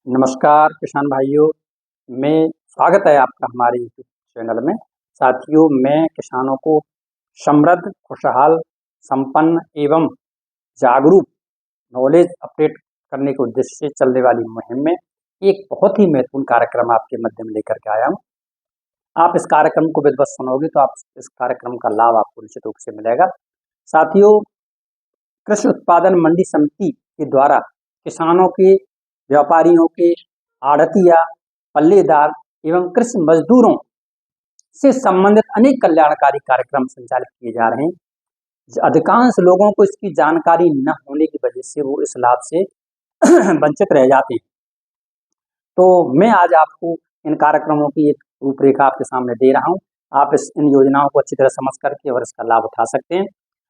नमस्कार किसान भाइयों, मैं स्वागत है आपका हमारे यूट्यूब चैनल में। साथियों, मैं किसानों को समृद्ध, खुशहाल, संपन्न एवं जागरूक नॉलेज अपडेट करने के उद्देश्य से चलने वाली मुहिम में एक बहुत ही महत्वपूर्ण कार्यक्रम आपके मध्य में लेकर के आया हूँ। आप इस कार्यक्रम को विधिवत सुनोगे तो आप इस कार्यक्रम का लाभ आपको निश्चित रूप से मिलेगा। साथियों, कृषि उत्पादन मंडी समिति के द्वारा किसानों के, व्यापारियों के, आढ़तिया, पल्लेदार एवं कृषि मजदूरों से संबंधित अनेक कल्याणकारी कार्यक्रम संचालित किए जा रहे हैं। अधिकांश लोगों को इसकी जानकारी न होने की वजह से वो इस लाभ से वंचित रह जाते हैं। तो मैं आज आपको इन कार्यक्रमों की एक रूपरेखा आपके सामने दे रहा हूं। आप इन योजनाओं को अच्छी तरह समझ करके और इसका लाभ उठा सकते हैं।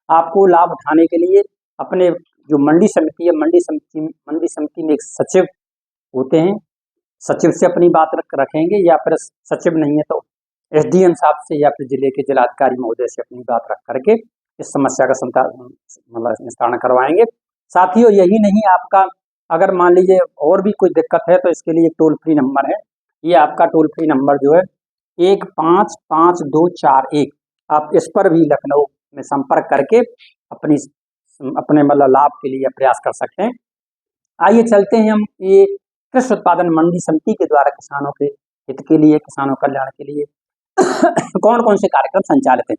आपको लाभ उठाने के लिए अपने जो मंडी समिति है, मंडी समिति में एक सचिव होते हैं, सचिव से अपनी बात रखेंगे, या फिर सचिव नहीं है तो एसडीएम साहब से या फिर जिले के जिलाधिकारी महोदय से अपनी बात रख करके इस समस्या का निस्तारण करवाएंगे। साथियों, यही नहीं, आपका अगर मान लीजिए और भी कोई दिक्कत है तो इसके लिए एक टोल फ्री नंबर है। ये आपका टोल फ्री नंबर जो है 155241, आप इस पर भी लखनऊ में संपर्क करके अपने लाभ के लिए प्रयास कर सकते हैं। आइए चलते हैं हम ये कृषि उत्पादन मंडी समिति के द्वारा किसानों के हित के लिए, किसानों कल्याण के लिए कौन कौन से कार्यक्रम संचालित हैं।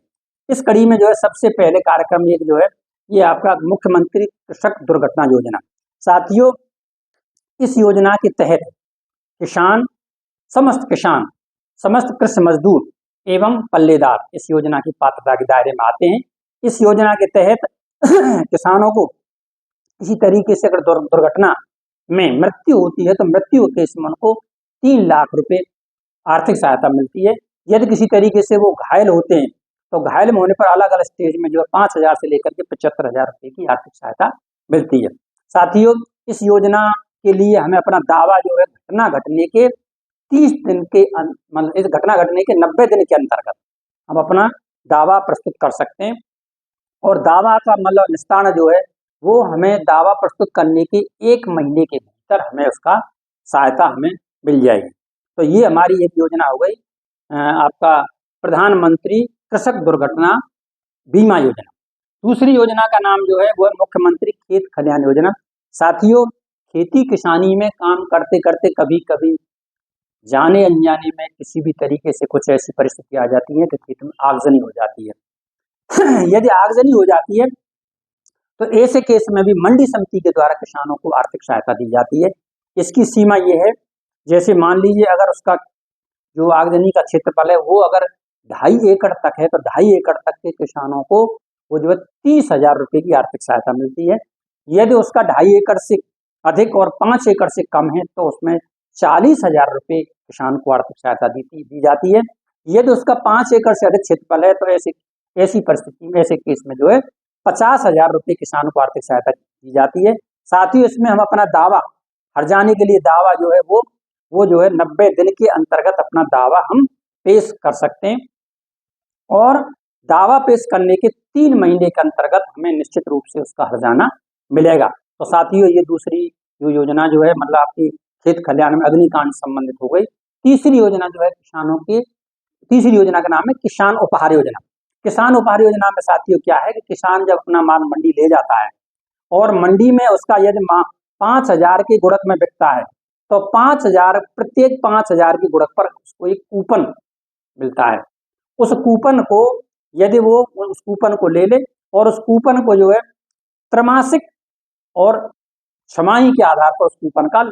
इस कड़ी में जो है सबसे पहले कार्यक्रम एक जो है ये आपका मुख्यमंत्री कृषक दुर्घटना योजना। साथियों, इस योजना के तहत समस्त कृषि मजदूर एवं पल्लेदार इस योजना की पात्रता के दायरे में आते हैं। इस योजना के तहत किसानों को किसी तरीके से अगर दुर्घटना में मृत्यु होती है तो मृत्यु केस में उनको 3 लाख रुपए आर्थिक सहायता मिलती है। यदि किसी तरीके से वो घायल होते हैं तो घायल होने पर अलग अलग स्टेज में जो है 5,000 से लेकर के 75,000 रुपए की आर्थिक सहायता मिलती है। साथियों, इस योजना के लिए हमें अपना दावा जो है घटना घटने के 30 दिन के इस घटना घटने के 90 दिन के अंतर्गत हम अपना दावा प्रस्तुत कर सकते हैं। और दावा का निस्तारण जो है वो हमें दावा प्रस्तुत करने के 1 महीने के भीतर हमें उसका सहायता हमें मिल जाएगी। तो ये हमारी एक योजना हो गई आपका प्रधानमंत्री कृषक दुर्घटना बीमा योजना। दूसरी योजना का नाम जो है वो है मुख्यमंत्री खेत खलिहान योजना। साथियों, खेती किसानी में काम करते करते कभी कभी जाने अनजाने में किसी भी तरीके से कुछ ऐसी परिस्थिति आ जाती है कि खेत में आगजनी हो जाती है। यदि आगजनी हो जाती है तो ऐसे केस में भी मंडी समिति के द्वारा किसानों को आर्थिक सहायता दी जाती है। इसकी सीमा ये है, जैसे मान लीजिए अगर उसका जो आगजनी का क्षेत्रफल है वो अगर 2.5 एकड़ तक है तो 2.5 एकड़ तक के किसानों को वो जो है 30,000 रुपए की आर्थिक सहायता मिलती है। यदि उसका 2.5 एकड़ से अधिक और 5 एकड़ से कम है तो उसमें 40,000 रुपए किसान को आर्थिक सहायता दी जाती है। यदि उसका 5 एकड़ से अधिक क्षेत्रफल है तो ऐसी परिस्थिति में, ऐसे केस में जो है 50,000 रुपए किसान को आर्थिक सहायता दी जाती है। साथ ही इसमें हम अपना दावा हर्जाने के लिए दावा जो है वो जो है 90 दिन के अंतर्गत अपना दावा हम पेश कर सकते हैं। और दावा पेश करने के 3 महीने के अंतर्गत हमें निश्चित रूप से उसका हर्जाना मिलेगा। तो साथियों, ये दूसरी योजना जो है आपकी खेत खलिहान में अग्निकांड संबंधित हो गई। तीसरी योजना जो है तीसरी योजना का नाम है किसान उपहार योजना। किसान उपहार योजना में साथियों क्या है कि किसान जब अपना माल मंडी ले जाता है और मंडी में उसका यदि 5,000 के गुणक में बिकता है तो प्रत्येक 5,000 की गुणक पर उसको एक कूपन मिलता है। उस कूपन को यदि वो उस कूपन को ले ले और उस कूपन को जो है त्रैमासिक और छमाही के आधार पर उस कूपन का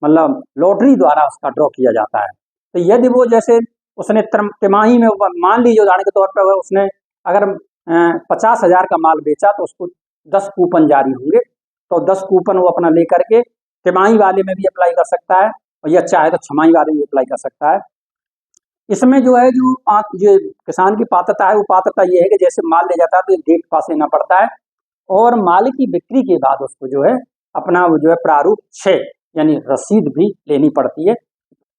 लॉटरी द्वारा उसका ड्रॉ किया जाता है। तो यदि वो जैसे उसने तिमाही में मान लीजिए उदाहरण के तौर पर उसने अगर 50,000 का माल बेचा तो उसको 10 कूपन जारी होंगे। तो 10 कूपन वो अपना लेकर के तिमाही वाले में भी अप्लाई कर सकता है और या चाहे तो छमाही वाले में भी अप्लाई कर सकता है। इसमें जो है जो किसान की पात्रता है वो पात्रता ये है कि जैसे माल ले जाता है तो गेट पास लेना पड़ता है और माल की बिक्री के बाद उसको जो है अपना वो जो है प्रारूप 6 यानी रसीद भी लेनी पड़ती है,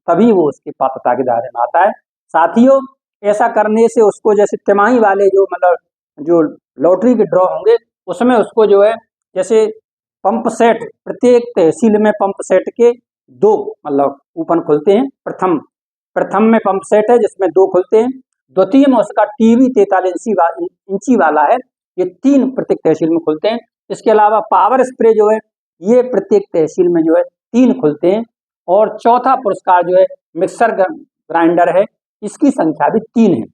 तभी वो उसकी पात्रता के दायरे में आता है। साथियों, ऐसा करने से उसको जैसे तिमाही वाले जो लॉटरी के ड्रॉ होंगे उसमें उसको जो है जैसे पंप सेट, प्रत्येक तहसील में पंप सेट के दो मतलब कूपन खुलते हैं। प्रथम में पंप सेट है जिसमें 2 खुलते हैं। द्वितीय में उसका टीवी 43 इंची वाला है, ये 3 प्रत्येक तहसील में खुलते हैं। इसके अलावा पावर स्प्रे जो है ये प्रत्येक तहसील में जो है 3 खुलते हैं। और चौथा पुरस्कार जो है मिक्सर ग्राइंडर है, इसकी संख्या भी 3 है।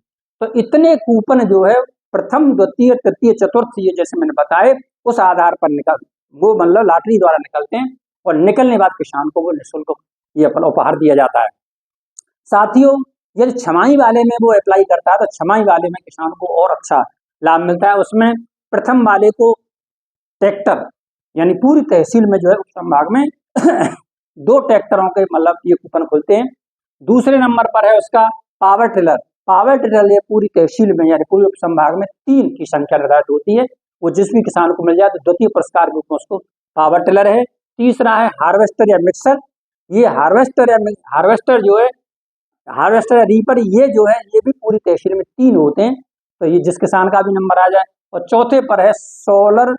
तो इतने कूपन जो है प्रथम, द्वितीय, तृतीय, चतुर्थ, ये जैसे मैंने बताए उस आधार पर वो मतलब लॉटरी द्वारा निकलते हैं और निकलने बाद किसान को वो निःशुल्क ये उपहार दिया जाता है। साथियों, यदि छमाही वाले में वो अप्लाई करता है तो छमाही वाले में किसान को और अच्छा लाभ मिलता है। उसमें प्रथम वाले को ट्रैक्टर, यानी पूरी तहसील में जो है उप संभाग में 2 ट्रैक्टरों के मतलब ये कूपन खुलते हैं। दूसरे नंबर पर है उसका पावर टिलर ये पूरी तहसील में यानी पूरे उप संभाग में 3 की संख्या निर्धारित होती है। वो जिस भी किसान को मिल जाए तो द्वितीय पुरस्कार के रूप में उसको पावर टिलर है। तीसरा है हार्वेस्टर या मिक्सर। ये हार्वेस्टर जो है, हार्वेस्टर या रीपर, ये जो है ये भी पूरी तहसील में 3 होते हैं, तो ये जिस किसान का भी नंबर आ जाए। और चौथे पर है सोलर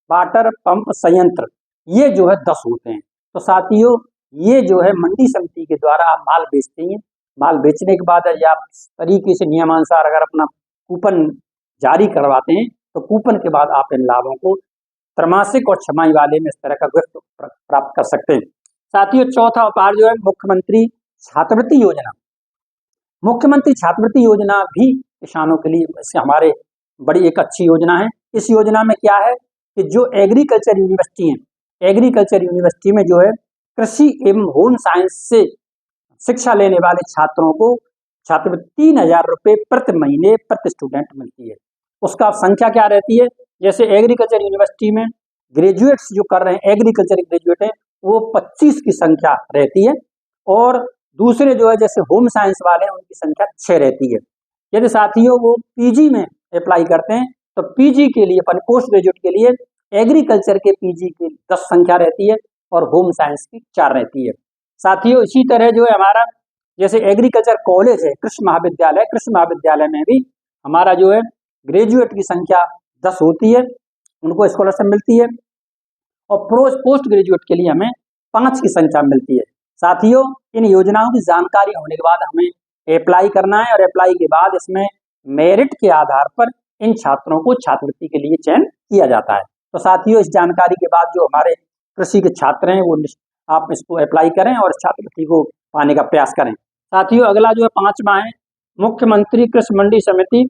वाटर पंप संयंत्र, ये जो है 10 होते हैं। तो साथियों, ये जो है मंडी समिति के द्वारा आप माल बेचते हैं। माल बेचने के बाद या तरीके से नियमानुसार अगर अपना कूपन जारी करवाते हैं तो कूपन के बाद आप इन लाभों को त्रैमासिक और छमाही वाले में इस तरह का गिफ्ट प्राप्त कर सकते हैं। साथियों, चौथा उपहार जो है मुख्यमंत्री छात्रवृत्ति योजना। मुख्यमंत्री छात्रवृत्ति योजना भी किसानों के लिए हमारे बड़ी एक अच्छी योजना है। इस योजना में क्या है कि जो एग्रीकल्चर यूनिवर्सिटी है, एग्रीकल्चर यूनिवर्सिटी में जो है कृषि एवं होम साइंस से शिक्षा लेने वाले छात्रों को छात्रवृत्ति 3000 रुपये प्रति महीने प्रति स्टूडेंट मिलती है। उसका संख्या क्या रहती है, जैसे एग्रीकल्चर यूनिवर्सिटी में ग्रेजुएट्स जो कर रहे हैं, एग्रीकल्चर ग्रेजुएट हैं, वो 25 की संख्या रहती है। और दूसरे जो है जैसे होम साइंस वाले उनकी संख्या 6 रहती है। यदि साथियों वो पीजी में अप्लाई करते हैं तो पीजी के लिए, पोस्ट ग्रेजुएट के लिए एग्रीकल्चर के पीजी की 10 संख्या रहती है और होम साइंस की 4 रहती है। साथियों, इसी तरह जो है हमारा जैसे एग्रीकल्चर कॉलेज है, कृषि महाविद्यालय में भी हमारा जो है ग्रेजुएट की संख्या 10 होती है, उनको स्कॉलरशिप मिलती है। और पोस्ट ग्रेजुएट के लिए हमें 5 की संख्या मिलती है। साथियों, इन योजनाओं की जानकारी होने के बाद हमें अप्लाई करना है और अप्लाई के बाद इसमें मेरिट के आधार पर इन छात्रों को छात्रवृत्ति के लिए चयन किया जाता है। तो साथियों, इस जानकारी के बाद जो हमारे कृषि के छात्र हैं वो आप इसको अप्लाई करें और छात्रवृत्ति को पाने का प्रयास करें। साथियों, अगला जो है 5वां है मुख्यमंत्री कृषि मंडी समिति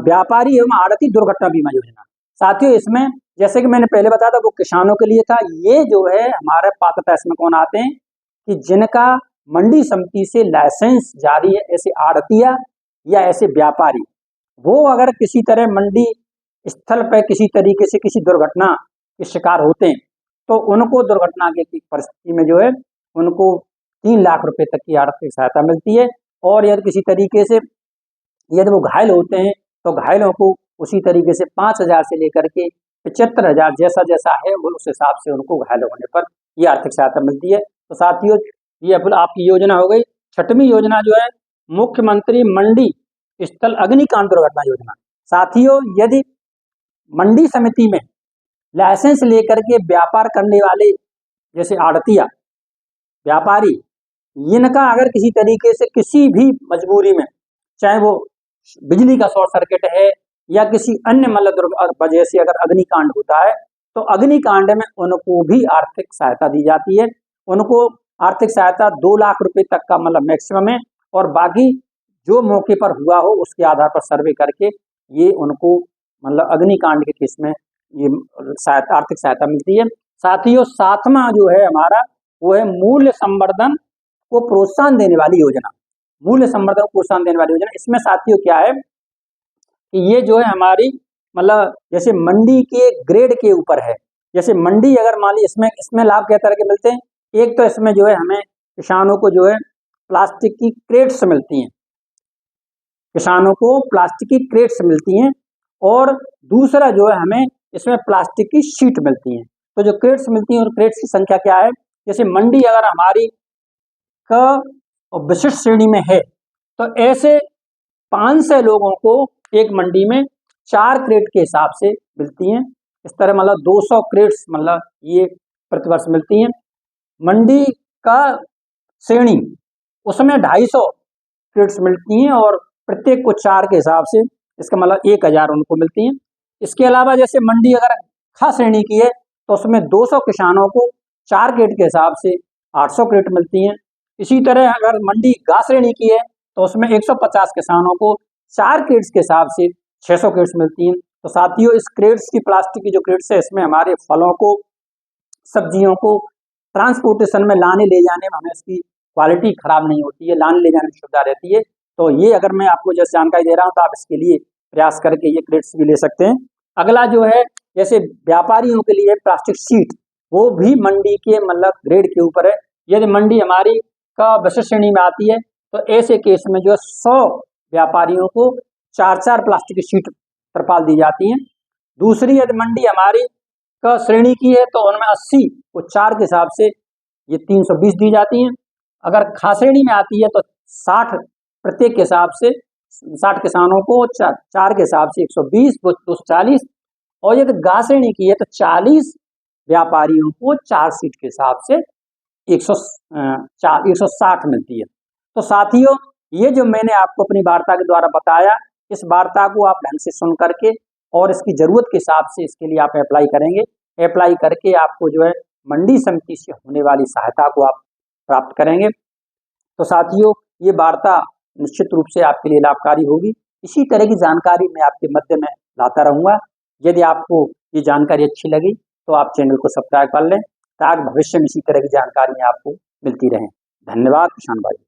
व्यापारी एवं आड़ती दुर्घटना बीमा योजना। साथियों, इसमें जैसे कि मैंने पहले बताया था वो किसानों के लिए था। ये जो है हमारे पात्रता इसमें कौन आते हैं कि जिनका मंडी समिति से लाइसेंस जारी है, ऐसे आड़तिया या ऐसे व्यापारी, वो अगर किसी तरह मंडी स्थल पर किसी तरीके से किसी दुर्घटना के शिकार होते हैं तो उनको दुर्घटना की परिस्थिति में जो है उनको 3 लाख रुपए तक की आर्थिक सहायता मिलती है। और यदि किसी तरीके से यदि वो घायल होते हैं तो घायलों को उसी तरीके से 5,000 से लेकर के 75,000 जैसा जैसा है वो उस हिसाब से उनको घायल होने पर ये आर्थिक सहायता मिलती है। तो साथियों, ये आपकी योजना हो गई। 6वीं योजना जो है मुख्यमंत्री मंडी स्थल अग्निकांड दुर्घटना योजना। साथियों, यदि मंडी समिति में लाइसेंस लेकर के व्यापार करने वाले जैसे आड़तिया व्यापारी, इनका अगर किसी तरीके से किसी भी मजबूरी में, चाहे वो बिजली का शॉर्ट सर्किट है या किसी अन्य मतलब वजह से अगर अग्निकांड होता है तो अग्निकांड में उनको भी आर्थिक सहायता दी जाती है। उनको आर्थिक सहायता 2 लाख रुपए तक का मतलब मैक्सिमम है और बाकी जो मौके पर हुआ हो उसके आधार पर सर्वे करके ये उनको मतलब अग्निकांड के केस में ये सहायता, आर्थिक सहायता मिलती है। साथियों, 7वां जो है हमारा वो है मूल्य संवर्धन को प्रोत्साहन देने वाली योजना। मूल्य संवर्धन को प्रोत्साहन देने वाली योजना, इसमें साथियों क्या है कि ये जो है हमारी मतलब जैसे मंडी के ग्रेड के ऊपर है। जैसे मंडी अगर मान ली इसमें लाभ क्या तरह के मिलते हैं, एक तो इसमें जो है हमें किसानों को जो है प्लास्टिक की क्रेट्स मिलती हैं, किसानों को प्लास्टिक की क्रेट्स मिलती हैं। और दूसरा जो है हमें इसमें प्लास्टिक की शीट मिलती हैं। तो जो क्रेट्स मिलती हैं और क्रेट्स की संख्या क्या है, जैसे मंडी अगर हमारी का विशिष्ट श्रेणी में है तो ऐसे 500 लोगों को एक मंडी में 4 क्रेट के हिसाब से मिलती हैं। इस तरह मतलब 200 क्रेट्स मतलब ये प्रतिवर्ष मिलती हैं। मंडी का श्रेणी, उसमें 250 क्रेडिट्स मिलती हैं और प्रत्येक को 4 के हिसाब से, इसका मतलब 1000 उनको मिलती हैं। इसके अलावा जैसे मंडी अगर ख श्रेणी की है तो उसमें 200 किसानों को 4 क्रेडिट के हिसाब से 800 क्रेडिट मिलती हैं। इसी तरह अगर मंडी ग श्रेणी की है तो उसमें 150 किसानों को 4 क्रेडिट्स के हिसाब से 600 क्रेडिट्स मिलती हैं। तो साथियों, इस क्रेडिट्स की, प्लास्टिक की जो क्रेडिट्स है, इसमें हमारे फलों को, सब्जियों को ट्रांसपोर्टेशन में लाने ले जाने में हमें इसकी क्वालिटी खराब नहीं होती है, लाने ले जाने में सुविधा रहती है। तो ये अगर मैं आपको जैसे जानकारी दे रहा हूँ तो आप इसके लिए प्रयास करके ये क्रेडिट्स भी ले सकते हैं। अगला जो है, जैसे व्यापारियों के लिए प्लास्टिक शीट, वो भी मंडी के मतलब ग्रेड के ऊपर है। यदि मंडी हमारी का विशिष्ट श्रेणी में आती है तो ऐसे केस में जो 100 व्यापारियों को 4-4 प्लास्टिक की शीट तरपाल दी जाती हैं। दूसरी, यदि मंडी हमारी का श्रेणी की है तो उनमें 80 को 4 के हिसाब से ये 320 दी जाती हैं। अगर खा श्रेणी में आती है तो 60 प्रत्येक के हिसाब से, 60 किसानों को 4 के हिसाब से 120, 240। और यदि गा श्रेणी की है तो 40 व्यापारियों को 4 सीट के हिसाब से 160 मिलती है। तो साथियों, ये जो मैंने आपको अपनी वार्ता के द्वारा बताया, इस वार्ता को आप ढंग से सुन करके और इसकी जरूरत के हिसाब से इसके लिए आप अप्लाई करेंगे। अप्लाई करके आपको जो है मंडी समिति से होने वाली सहायता को आप प्राप्त करेंगे। तो साथियों, ये वार्ता निश्चित रूप से आपके लिए लाभकारी होगी। इसी तरह की जानकारी मैं आपके मध्य में लाता रहूँगा। यदि आपको ये जानकारी अच्छी लगी तो आप चैनल को सब्सक्राइब कर लें ताकि भविष्य में इसी तरह की जानकारियाँ आपको मिलती रहें। धन्यवाद किसान भाई।